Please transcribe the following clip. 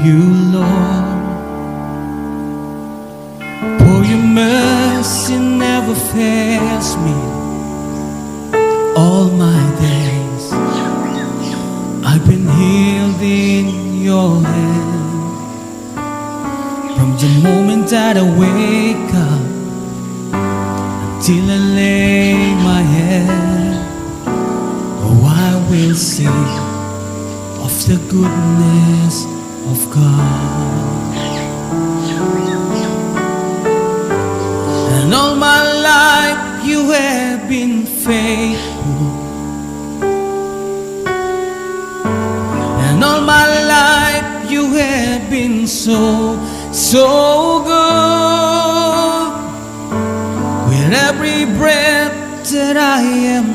you, Lord. For your mercy never fails me. All my days I've been healed in your hand. From the moment that I wake up till I lay my head, oh, I will sing of the goodness of God. And all my life you have been faithful, and all my life you have been so good. With every breath that I am